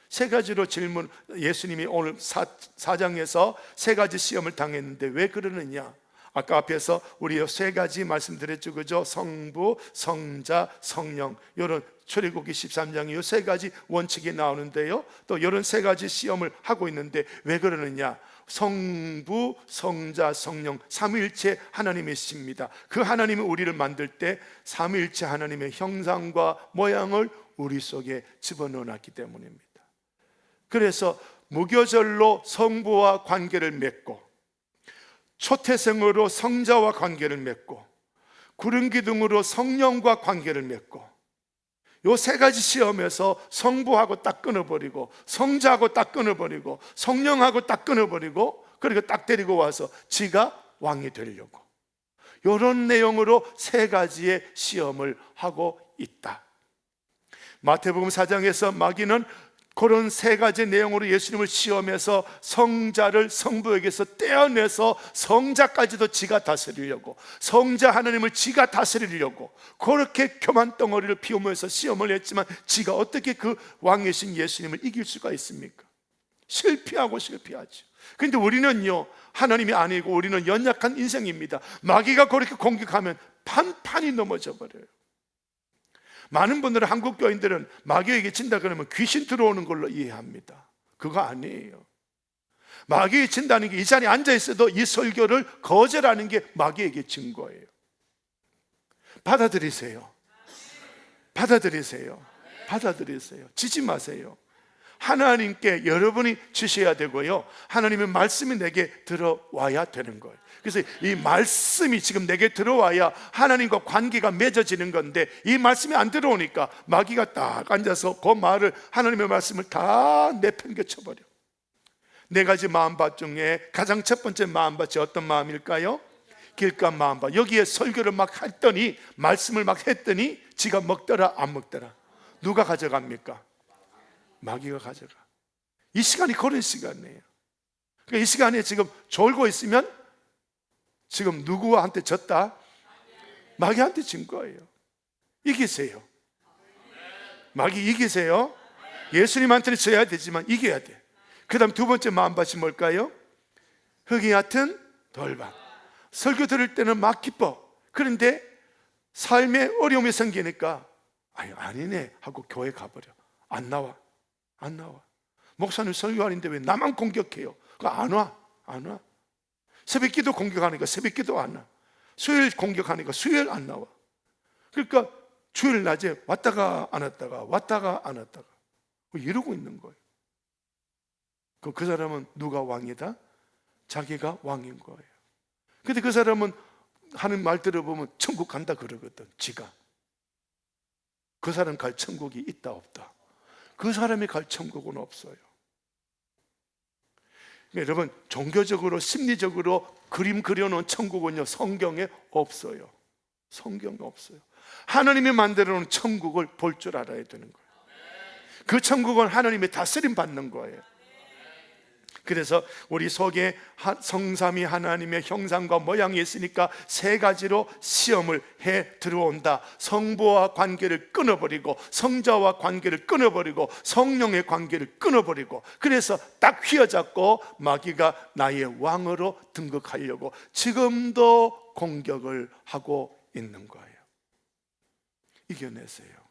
세 가지로 질문, 예수님이 오늘 4장에서 세 가지 시험을 당했는데 왜 그러느냐? 아까 앞에서 우리 세 가지 말씀드렸죠, 그죠? 성부, 성자, 성령, 이런 출애굽기 13장에 이 세 가지 원칙이 나오는데요, 또 이런 세 가지 시험을 하고 있는데 왜 그러느냐? 성부, 성자, 성령, 삼위일체 하나님이십니다. 그 하나님이 우리를 만들 때 삼위일체 하나님의 형상과 모양을 우리 속에 집어넣어놨기 때문입니다. 그래서 무교절로 성부와 관계를 맺고, 초태생으로 성자와 관계를 맺고, 구름기둥으로 성령과 관계를 맺고, 요 세 가지 시험에서 성부하고 딱 끊어버리고, 성자하고 딱 끊어버리고, 성령하고 딱 끊어버리고, 그리고 딱 데리고 와서 지가 왕이 되려고, 이런 내용으로 세 가지의 시험을 하고 있다. 마태복음 4장에서 마귀는 그런 세 가지 내용으로 예수님을 시험해서 성자를 성부에게서 떼어내서 성자까지도 지가 다스리려고, 성자 하나님을 지가 다스리려고 그렇게 교만 덩어리를 피우면서 시험을 했지만 지가 어떻게 그 왕이신 예수님을 이길 수가 있습니까? 실패하죠. 그런데 우리는요, 하나님이 아니고 우리는 연약한 인생입니다. 마귀가 그렇게 공격하면 판판이 넘어져 버려요. 많은 분들은, 한국 교인들은 마귀에게 진다 그러면 귀신 들어오는 걸로 이해합니다. 그거 아니에요. 마귀에게 진다는 게 이 자리에 앉아 있어도 이 설교를 거절하는 게 마귀에게 진 거예요. 받아들이세요. 지지 마세요. 하나님께 여러분이 주셔야 되고요, 하나님의 말씀이 내게 들어와야 되는 거예요. 그래서 이 말씀이 지금 내게 들어와야 하나님과 관계가 맺어지는 건데, 이 말씀이 안 들어오니까 마귀가 딱 앉아서 그 말을, 하나님의 말씀을 다 내팽개쳐 버려. 네 가지 마음밭 중에 가장 첫 번째 마음밭이 어떤 마음일까요? 길감 마음밭. 여기에 설교를 막 했더니, 말씀을 막 했더니 지가 먹더라 안 먹더라? 누가 가져갑니까? 마귀가 가져가. 이 시간이 그런 시간이에요. 그러니까 이 시간에 지금 졸고 있으면 지금 누구한테 졌다? 마귀한테 진 거예요. 이기세요. 마귀 이기세요. 예수님한테는 져야 되지만 이겨야 돼. 그 다음 두 번째 마음밭이 뭘까요? 흙이 얕은 돌밭. 설교 들을 때는 막 기뻐. 그런데 삶에 어려움이 생기니까 아니네 하고 교회 가버려. 안 나와. 목사님 설교하는데 왜 나만 공격해요? 안 와. 새벽기도 공격하니까 새벽기도 안 와. 수요일 공격하니까 수요일 안 나와. 그러니까 주일 낮에 왔다가 안 왔다가 이러고 있는 거예요. 그 사람은 누가 왕이다? 자기가 왕인 거예요. 근데 그 사람은 하는 말 들어보면 천국 간다 그러거든. 지가. 그 사람 갈 천국이 있다 없다? 그 사람이 갈 천국은 없어요. 그러니까 여러분, 종교적으로 심리적으로 그림 그려놓은 천국은요, 성경에 없어요. 성경에 없어요. 하나님이 만들어 놓은 천국을 볼 줄 알아야 되는 거예요. 그 천국은 하나님의 다스림 받는 거예요. 그래서 우리 속에 성삼위 하나님의 형상과 모양이 있으니까 세 가지로 시험을 해 들어온다. 성부와 관계를 끊어버리고, 성자와 관계를 끊어버리고, 성령의 관계를 끊어버리고, 그래서 딱 휘어잡고 마귀가 나의 왕으로 등극하려고 지금도 공격을 하고 있는 거예요. 이겨내세요.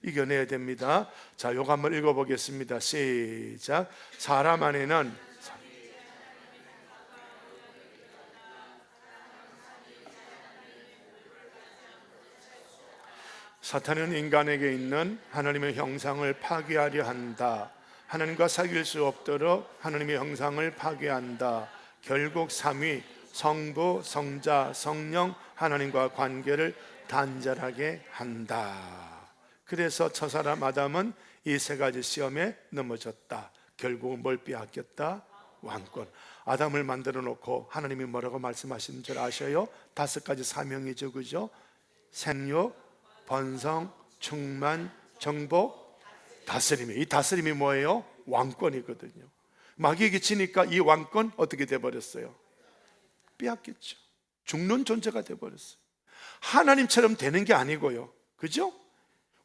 이겨내야 됩니다. 자, 요거 한번 읽어보겠습니다. 시작. 사람 안에는 사탄은 인간에게 있는 하나님의 형상을 파괴하려 한다. 하나님과 사귈 수 없도록 하나님의 형상을 파괴한다. 결국 삼위, 성부, 성자, 성령, 하나님과 관계를 단절하게 한다. 그래서 첫사람 아담은 이 세 가지 시험에 넘어졌다. 결국은 뭘 빼앗겼다? 왕권. 아담을 만들어 놓고 하나님이 뭐라고 말씀하시는 줄 아셔요? 5가지 사명이죠, 그죠? 생육, 번성, 충만, 정복, 다스림이. 이 다스림이 뭐예요? 왕권이거든요. 마귀에게 지니까 이 왕권 어떻게 돼버렸어요? 빼앗겼죠. 죽는 존재가 돼버렸어요. 하나님처럼 되는 게 아니고요, 그죠?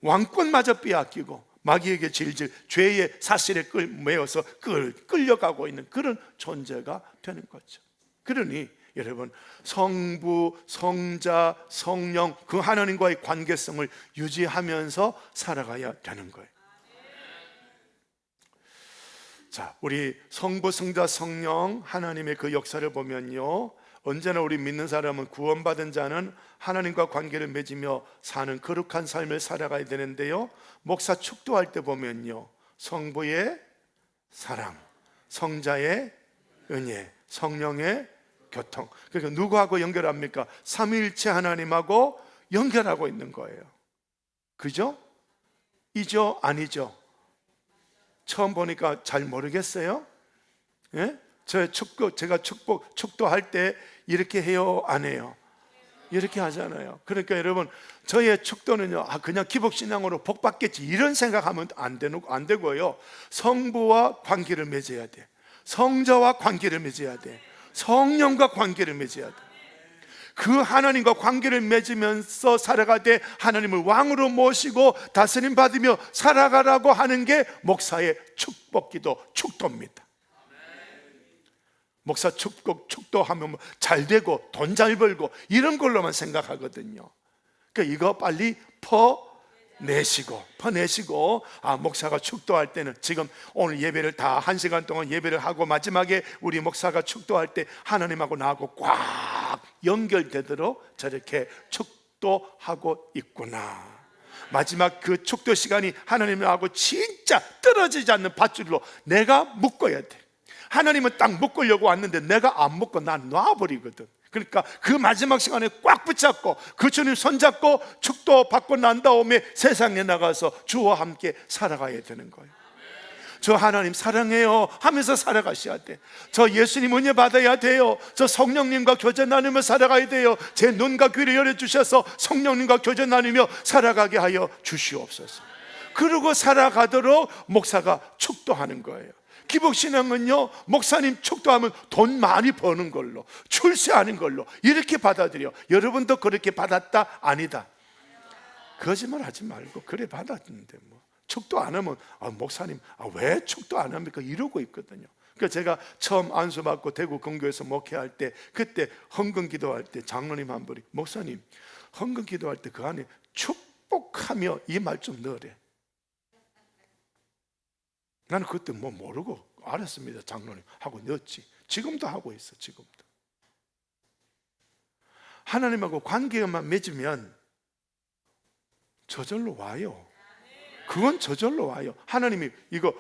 왕권마저 빼앗기고 마귀에게 질질 죄의 사실에 매어서 끌려가고 있는 그런 존재가 되는 거죠. 그러니 여러분, 성부, 성자, 성령, 그 하나님과의 관계성을 유지하면서 살아가야 되는 거예요. 자, 우리 성부, 성자, 성령 하나님의 그 역사를 보면요, 언제나 우리 믿는 사람은 구원받은 자는 하나님과 관계를 맺으며 사는 거룩한 삶을 살아가야 되는데요, 목사 축도할 때 보면요, 성부의 사랑, 성자의 은혜, 성령의 교통. 그러니까 누구하고 연결합니까? 삼위일체 하나님하고 연결하고 있는 거예요. 그죠? 이죠? 아니죠? 처음 보니까 잘 모르겠어요? 예? 제가 축도할 때 이렇게 해요? 안 해요? 이렇게 하잖아요. 그러니까 여러분, 저의 축도는요, 그냥 기복신앙으로 복 받겠지 이런 생각하면 안 되고요, 성부와 관계를 맺어야 돼. 성자와 관계를 맺어야 돼. 성령과 관계를 맺어야 돼. 그 하나님과 관계를 맺으면서 살아가되 하나님을 왕으로 모시고 다스림 받으며 살아가라고 하는 게 목사의 축복기도 축도입니다. 목사 축도하면 잘 되고 돈 잘 벌고 이런 걸로만 생각하거든요. 그러니까 이거 빨리 퍼내시고 목사가 축도할 때는, 지금 오늘 예배를 다 1시간 동안 예배를 하고 마지막에 우리 목사가 축도할 때 하나님하고 나하고 꽉 연결되도록 저렇게 축도하고 있구나. 마지막 그 축도 시간이 하나님하고 진짜 떨어지지 않는 밧줄로 내가 묶어야 돼. 하나님은 딱 묶으려고 왔는데 내가 안 묶고 난 놔버리거든. 그러니까 그 마지막 시간에 꽉 붙잡고 그 주님 손잡고 축도 받고 난 다음에 세상에 나가서 주와 함께 살아가야 되는 거예요. 저 하나님 사랑해요 하면서 살아가셔야 돼. 저 예수님 은혜 받아야 돼요. 저 성령님과 교제 나누며 살아가야 돼요. 제 눈과 귀를 열어주셔서 성령님과 교제 나누며 살아가게 하여 주시옵소서. 그러고 살아가도록 목사가 축도하는 거예요. 기복신앙은요, 목사님 축도하면 돈 많이 버는 걸로, 출세하는 걸로 이렇게 받아들여. 여러분도 그렇게 받았다? 아니다? 거짓말 하지 말고 그래 받았는데 뭐 축도 안 하면 목사님 왜 축도 안 합니까? 이러고 있거든요. 그러니까 제가 처음 안수받고 대구 근교에서 목회할 때, 그때 헌금 기도할 때 장로님 한 분이, 목사님 헌금 기도할 때 그 안에 축복하며 이 말 좀 넣으래. 나는 그때 뭐 모르고 알았습니다. 장로님 하고 넣었지. 지금도 하고 있어. 지금도. 하나님하고 관계만 맺으면 저절로 와요. 그건 저절로 와요. 하나님이 이거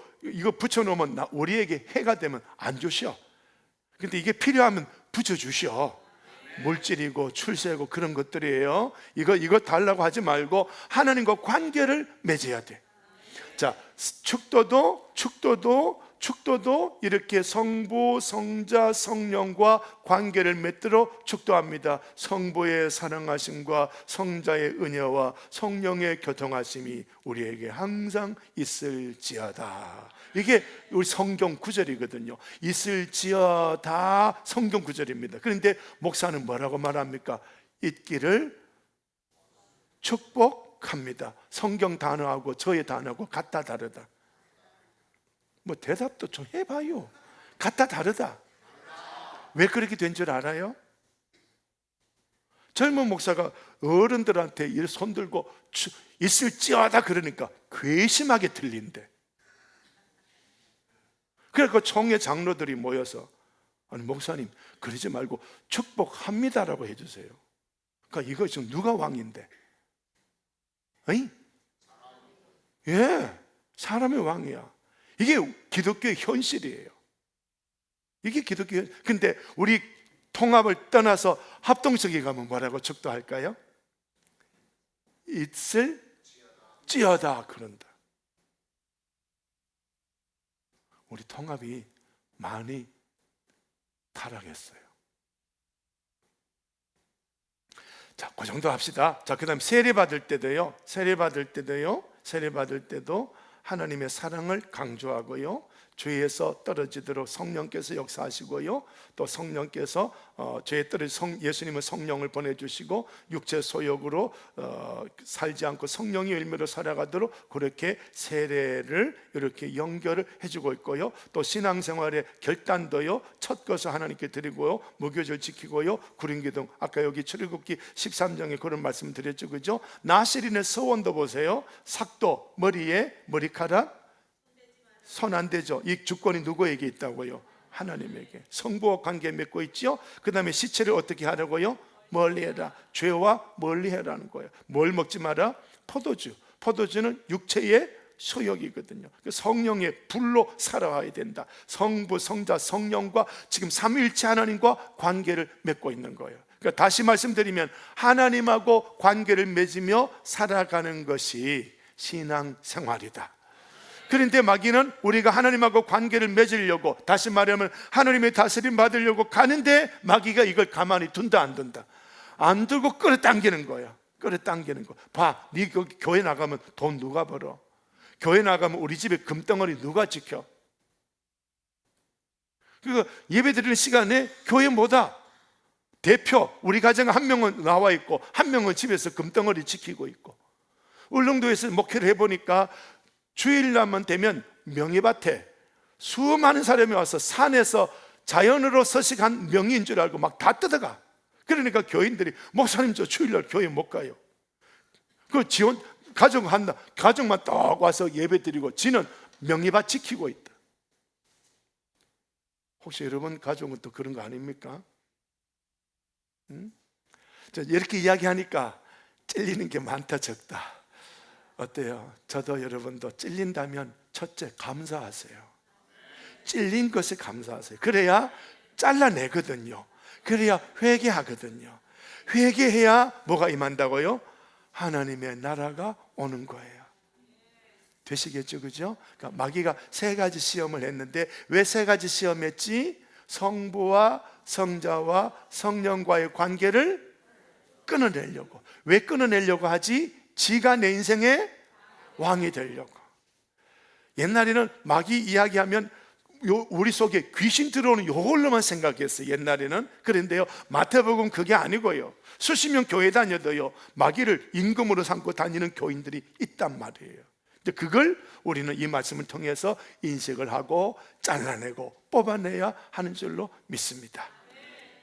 붙여놓으면 우리에게 해가 되면 안 주셔. 근데 이게 필요하면 붙여주셔. 물질이고 출세고 그런 것들이에요. 이거 달라고 하지 말고 하나님과 관계를 맺어야 돼. 자, 축도도 이렇게 성부, 성자, 성령과 관계를 맺도록 축도합니다. 성부의 사랑하심과 성자의 은혜와 성령의 교통하심이 우리에게 항상 있을지어다. 이게 우리 성경 구절이거든요. 있을지어다 성경 구절입니다. 그런데 목사는 뭐라고 말합니까? 있기를 축복합니다. 성경 단어하고 저의 단어하고 같다 다르다. 뭐 대답도 좀 해봐요. 같다 다르다. 왜 그렇게 된 줄 알아요? 젊은 목사가 어른들한테 이 손 들고 있을지어다 그러니까 괘씸하게 들린대. 그래서 총회 장로들이 모여서 아니 목사님 그러지 말고 축복합니다라고 해주세요. 그러니까 이거 지금 누가 왕인데? 아니? 예, 사람의 왕이야. 이게 기독교의 현실이에요. 이게 기독교. 근데 우리 통합을 떠나서 합동석에 가면 뭐라고 축도할까요? 있을지어다 그런다. 우리 통합이 많이 타락했어요. 자, 그 정도 합시다. 자, 그 다음 세례 받을 때도요. 세례 받을 때도 하나님의 사랑을 강조하고요. 죄에서 떨어지도록 성령께서 역사하시고요. 또 성령께서 죄에 떨어진 예수님은 성령을 보내주시고 육체 소욕으로 살지 않고 성령의 열매로 살아가도록 그렇게 세례를 이렇게 연결을 해주고 있고요. 또 신앙생활의 결단도요. 첫 것을 하나님께 드리고요. 무교절 지키고요. 구린기둥 아까 여기 출애굽기 13장에 그런 말씀 드렸죠. 그죠? 나시린의 서원도 보세요. 삭도 머리에 머리카락 손 안 대죠. 이 주권이 누구에게 있다고요? 하나님에게. 성부와 관계 맺고 있죠. 그 다음에 시체를 어떻게 하라고요? 멀리해라. 죄와 멀리해라는 거예요. 뭘 먹지 마라? 포도주. 포도주는 육체의 소욕이거든요. 성령의 불로 살아와야 된다. 성부, 성자, 성령과 지금 삼위일체 하나님과 관계를 맺고 있는 거예요. 그러니까 다시 말씀드리면 하나님하고 관계를 맺으며 살아가는 것이 신앙생활이다. 그런데 마귀는 우리가 하나님하고 관계를 맺으려고, 다시 말하면 하나님의 다스림 받으려고 가는데 마귀가 이걸 가만히 둔다 안 둔다? 안 두고 끌어당기는 거야. 끌어당기는 거. 봐, 네 교회 나가면 돈 누가 벌어? 교회 나가면 우리 집에 금덩어리 누가 지켜? 그리고 예배 드리는 시간에 교회 뭐다? 대표, 우리 가정 한 명은 나와 있고 한 명은 집에서 금덩어리 지키고 있고. 울릉도에서 목회를 해보니까 주일날만 되면 명예밭에 수많은 사람이 와서 산에서 자연으로 서식한 명의인 줄 알고 막 다 뜯어가. 그러니까 교인들이 목사님 저 주일날 교회 못 가요. 그 지원 가족만 딱 와서 예배 드리고 지는 명예밭 지키고 있다. 혹시 여러분 가족은 또 그런 거 아닙니까? 이렇게 이야기하니까 찔리는 게 많다 적다. 어때요? 저도 여러분도 찔린다면 첫째 감사하세요. 찔린 것에 감사하세요. 그래야 잘라내거든요. 그래야 회개하거든요. 회개해야 뭐가 임한다고요? 하나님의 나라가 오는 거예요. 되시겠죠? 그죠? 그러니까 마귀가 세 가지 시험을 했는데 왜 세 가지 시험했지? 성부와 성자와 성령과의 관계를 끊어내려고. 왜 끊어내려고 하지? 지가 내 인생의 왕이 되려고. 옛날에는 마귀 이야기하면 우리 속에 귀신 들어오는 요걸로만 생각했어요. 옛날에는. 그런데요, 마태복음 그게 아니고요, 수십 년 교회 다녀도요 마귀를 임금으로 삼고 다니는 교인들이 있단 말이에요. 근데 그걸 우리는 이 말씀을 통해서 인식을 하고 잘라내고 뽑아내야 하는 줄로 믿습니다.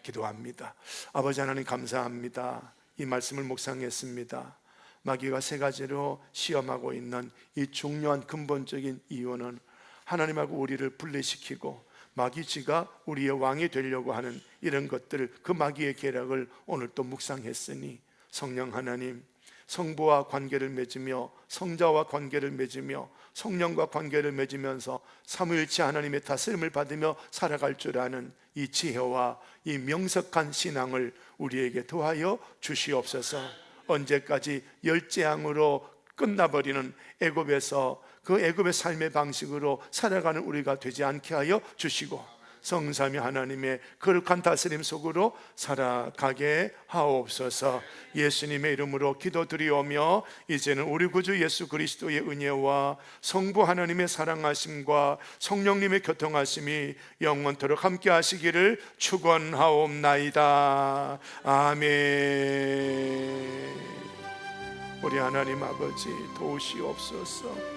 기도합니다. 아버지 하나님 감사합니다. 이 말씀을 묵상했습니다. 마귀가 세 가지로 시험하고 있는 이 중요한 근본적인 이유는 하나님하고 우리를 분리시키고 마귀지가 우리의 왕이 되려고 하는 이런 것들, 그 마귀의 계략을 오늘 또 묵상했으니 성령 하나님, 성부와 관계를 맺으며 성자와 관계를 맺으며 성령과 관계를 맺으면서 삼위일체 하나님의 다스림을 받으며 살아갈 줄 아는 이 지혜와 이 명석한 신앙을 우리에게 더하여 주시옵소서. 언제까지 열재앙으로 끝나버리는 애굽에서 그 애굽의 삶의 방식으로 살아가는 우리가 되지 않게 하여 주시고 성삼위 하나님의 거룩한 다스림 속으로 살아가게 하옵소서. 예수님의 이름으로 기도드리오며 이제는 우리 구주 예수 그리스도의 은혜와 성부 하나님의 사랑하심과 성령님의 교통하심이 영원토록 함께 하시기를 축원하옵나이다. 아멘. 우리 하나님 아버지 도우시옵소서.